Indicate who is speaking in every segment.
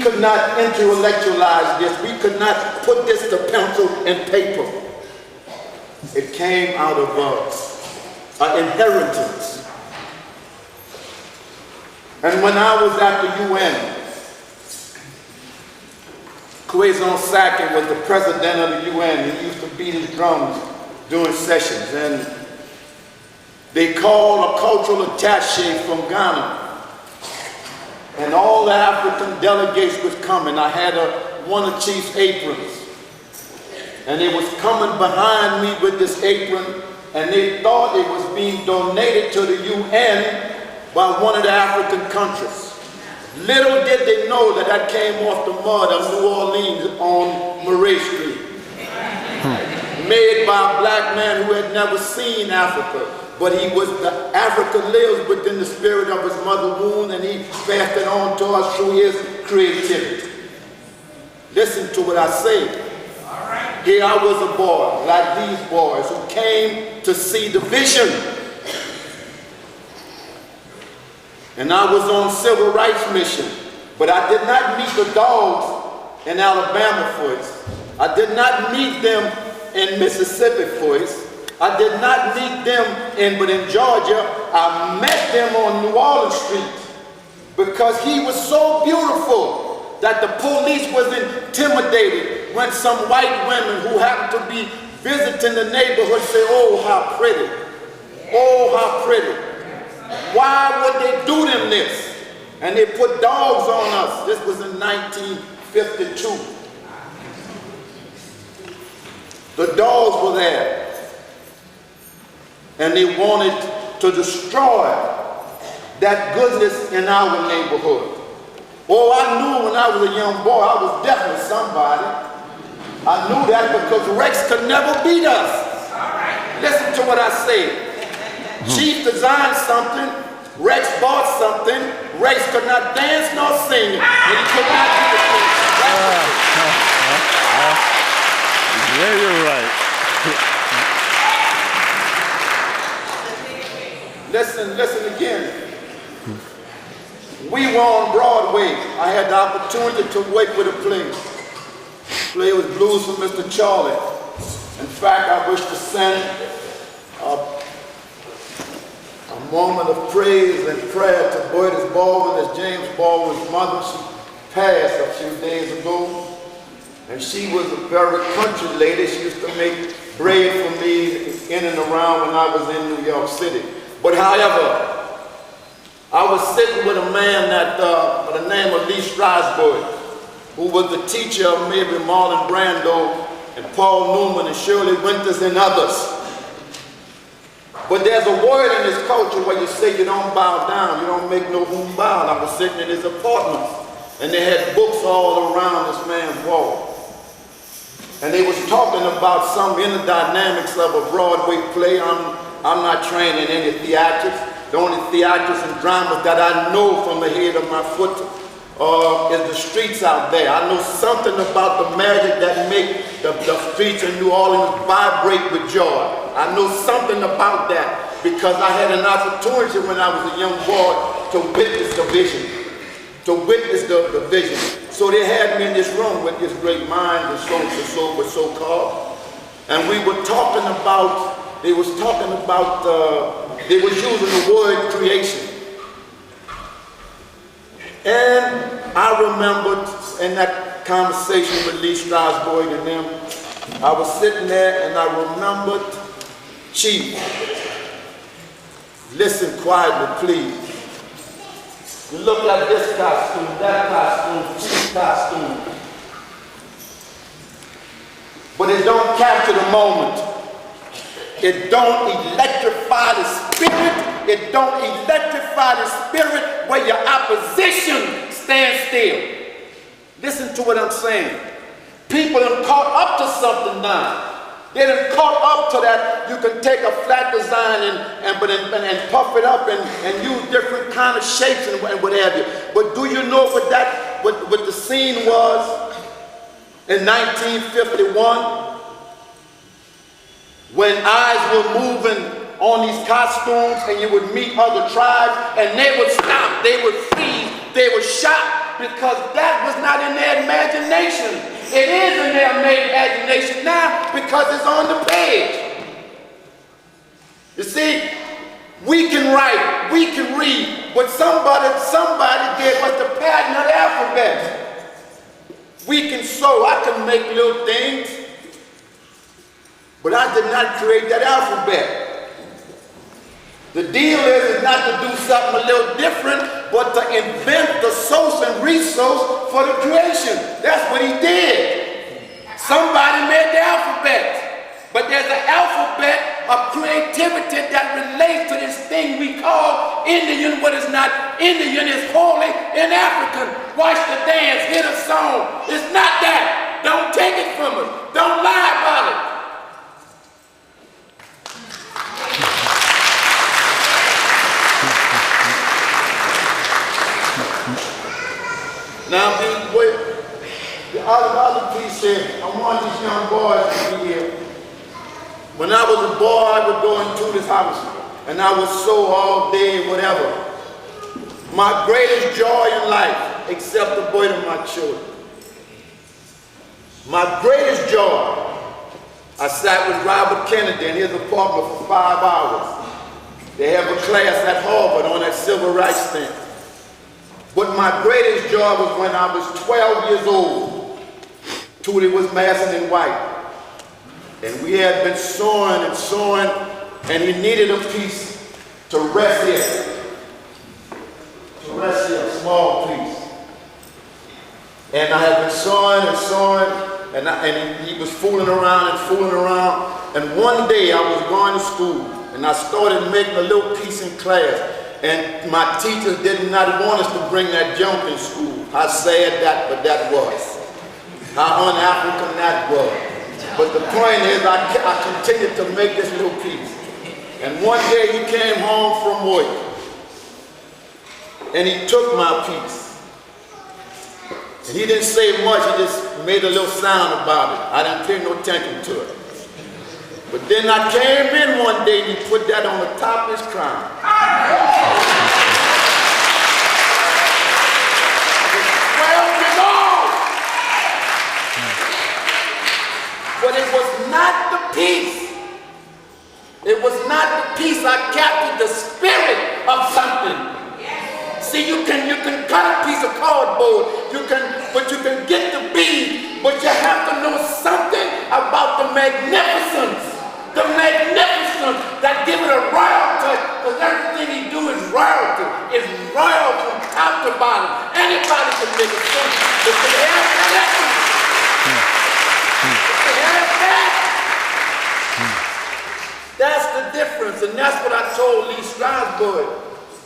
Speaker 1: could not intellectualize this. We could not put this to pencil and paper. It came out of an inheritance. And when I was at the UN, Kwazon Sake was the president of the UN. He used to beat his drums during sessions. And they called a cultural attaché from Ghana. And all the African delegates was coming. I had one of Chief's aprons. And they was coming behind me with this apron, and they thought it was being donated to the UN by one of the African countries. Little did they know that that came off the mud of New Orleans on Murray Street. Made by a black man who had never seen Africa. But Africa lives within the spirit of his mother womb, and he passed it on to us through his creativity. Listen to what I say. Here I was a boy, like these boys, who came to see the vision. And I was on civil rights mission, but I did not meet the dogs in Alabama first. I did not meet them in Mississippi first. I did not meet them but in Georgia. I met them on New Orleans Street because he was so beautiful that the police was intimidated when some white women who happened to be visiting the neighborhood say, "Oh, how pretty. Oh, how pretty." Why would they do them this? And they put dogs on us. This was in 1952. The dogs were there. And they wanted to destroy that goodness in our neighborhood. Oh, I knew when I was a young boy, I was definitely somebody. I knew that because Rex could never beat us. Listen to what I say. Chief designed something, Rex bought something, Rex could not dance nor sing, and he could not do the thing.
Speaker 2: Yeah, you're right.
Speaker 1: Listen again. We were on Broadway. I had the opportunity to work with a play. The play was Blues for Mr. Charlie. In fact, I wish to send a moment of praise and prayer to Bertus Baldwin, as James Baldwin's mother. She passed a few days ago. And she was a very country lady. She used to make bread for me in and around when I was in New York City. But however, I was sitting with a man by the name of Lee Strasberg, who was the teacher of maybe Marlon Brando and Paul Newman and Shirley Winters and others. But there's a word in this culture where you say you don't bow down, you don't make no boom bow. I was sitting in his apartment, and they had books all around this man's wall. And they was talking about some inner dynamics of a Broadway play. I'm not trained in any theatrics. The only theatrics and dramas that I know from the head of my foot is the streets out there. I know something about the magic that make the streets in New Orleans vibrate with joy. I know something about that because I had an opportunity when I was a young boy to witness the vision. So they had me in this room with this great mind and so-called. And we were talking about, they was using the word creation. And I remembered in that conversation with Lee Strasberg and them, I was sitting there and I remembered Chief. Listen quietly, please. You look at this costume, that costume, Chief's costume. But it don't capture the moment. It don't electrify the spirit. It don't electrify the spirit where your opposition stands still. Listen to what I'm saying. People have caught up to something now. They done caught up to that. You can take a flat design and puff it up and use different kind of shapes and what have you. But do you know what the scene was in 1951? When eyes were moving on these costumes and you would meet other tribes and they would stop, they would freeze, they would shock because that was not in their imagination. It is in their imagination now because it's on the page. You see, we can write, we can read, but somebody gave us the pattern of the alphabet. We can sew, I can make little things, but I did not create that alphabet. The deal is not to do something a little different, but to invent the source and resource for the creation. That's what he did. Somebody made the alphabet, but there's an alphabet of creativity that relates to this thing we call Indian. What is not Indian is holy in African. Watch the dance, hear the song. It's not that. Don't take it from us. Don't lie about it. Now, the other piece said, I want these young boys to be here. When I was a boy, I would go into Tudy's house, and I would sew all day, whatever. My greatest joy in life, except the birth of my children. My greatest joy, I sat with Robert Kennedy in his apartment for 5 hours. They have a class at Harvard on that civil rights thing. But my greatest joy was when I was 12 years old. Tudy was massing in white. And we had been sewing and sewing, and he needed a piece to rest here. To rest here, a small piece. And I had been sewing and sewing, and he was fooling around and fooling around. And one day I was going to school, and I started making a little piece in class. And my teachers did not want us to bring that junk in school. How sad that, but that was. How un-African that was. But the point is, I continued to make this little piece. And one day he came home from work, and he took my piece. And he didn't say much, he just made a little sound about it. I didn't pay no attention to it. But then I came in one day and he put that on the top of his crown. But it was not the piece. It was not the piece. I captured the spirit of something. See, you can cut a piece of cardboard, but you can get the bead, but you have to know something about the magnificence. The magnificence that give it a royal touch, because everything he do is royalty. It's royal from top to bottom. Anybody can make it simple. But they have connection. They have that. That's the difference, and that's what I told Lee Strasberg.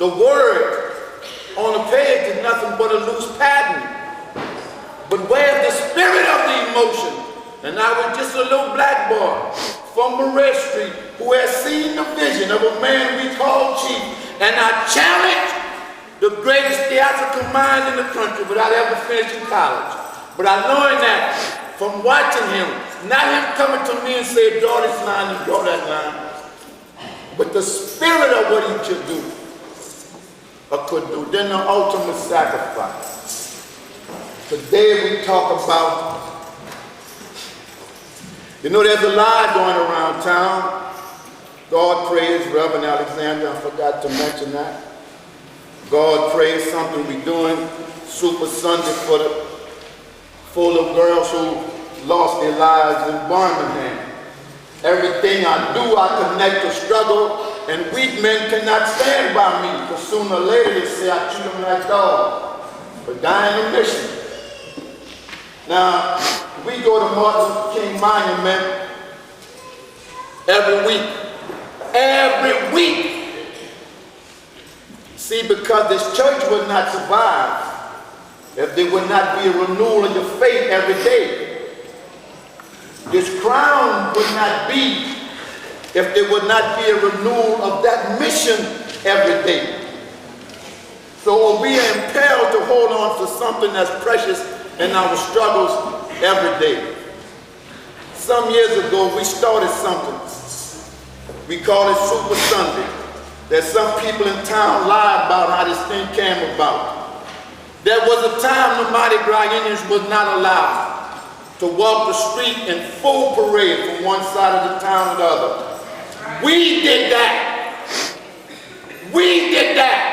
Speaker 1: The word on the page is nothing but a loose pattern. But where's the spirit of the emotion? And I was just a little black boy from Murray Street who had seen the vision of a man we call Chief. And I challenged the greatest theatrical mind in the country without ever finishing college. But I learned that from watching him, not him coming to me and say, draw this line and draw that line, but the spirit of what he could do, or could do. Then the ultimate sacrifice. Today we talk about, you know, there's a lie going around town. God praise Reverend Alexander, I forgot to mention that. God praise something we're doing, Super Sunday full of girls who lost their lives in Birmingham. Everything I do, I connect to struggle, and weak men cannot stand by me, because sooner or later they say I treat them like dogs, but dying a mission. Now, we go to Martin Luther King Monument every week. Every week. See, because this church would not survive if there would not be a renewal of your faith every day. This crown would not be if there would not be a renewal of that mission every day. So we are impelled to hold on to something that's precious in our struggles every day. Some years ago, we started something. We call it Super Sunday. There's some people in town lie about how this thing came about. There was a time the Mardi Gras Indians was not allowed to walk the street in full parade from one side of the town to the other. We did that. We did that.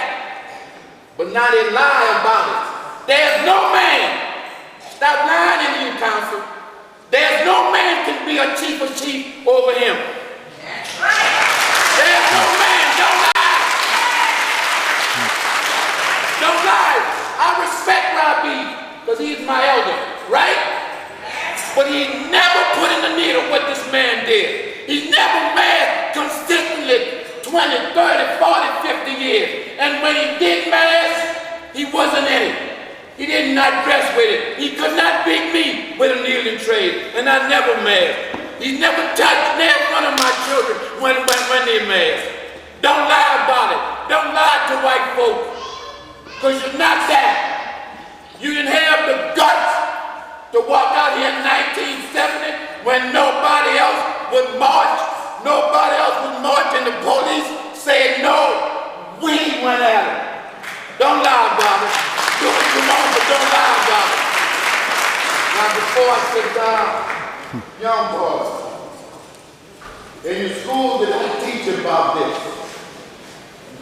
Speaker 1: But now they lie about it. There's no man. Stop lying in you, council. There's no man can be a chief of chief over him. There's no man. Don't lie. Don't lie. I respect Robbie because he's my elder, right? But he never put in the needle what this man did. He's never masked consistently 20, 30, 40, 50 years. And when he did mask, he wasn't in it. He did not dress with it. He could not beat me with a kneeling trade. And I never masked. He's never touched near one of my children when they masked. Don't lie about it. Don't lie to white folks. Because you're not that. You didn't have the guts to walk out here in 1970 when nobody else would march. Nobody else would march and the police said no. We went at it. Don't lie about it. Do what you want, but don't lie about it. Now before I sit down, young boys, in your school they don't teach about this.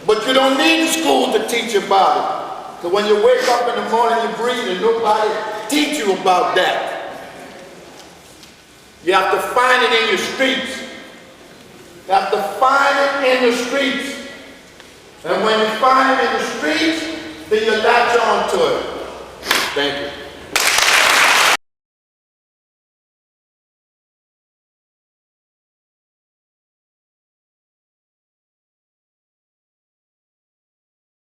Speaker 1: But you don't need the school to teach about it. So when you wake up in the morning, you breathe and nobody teach you about that. You have to find it in your streets. You have to find it in the streets. And when you find it in the streets, then you latch on to it. Thank you.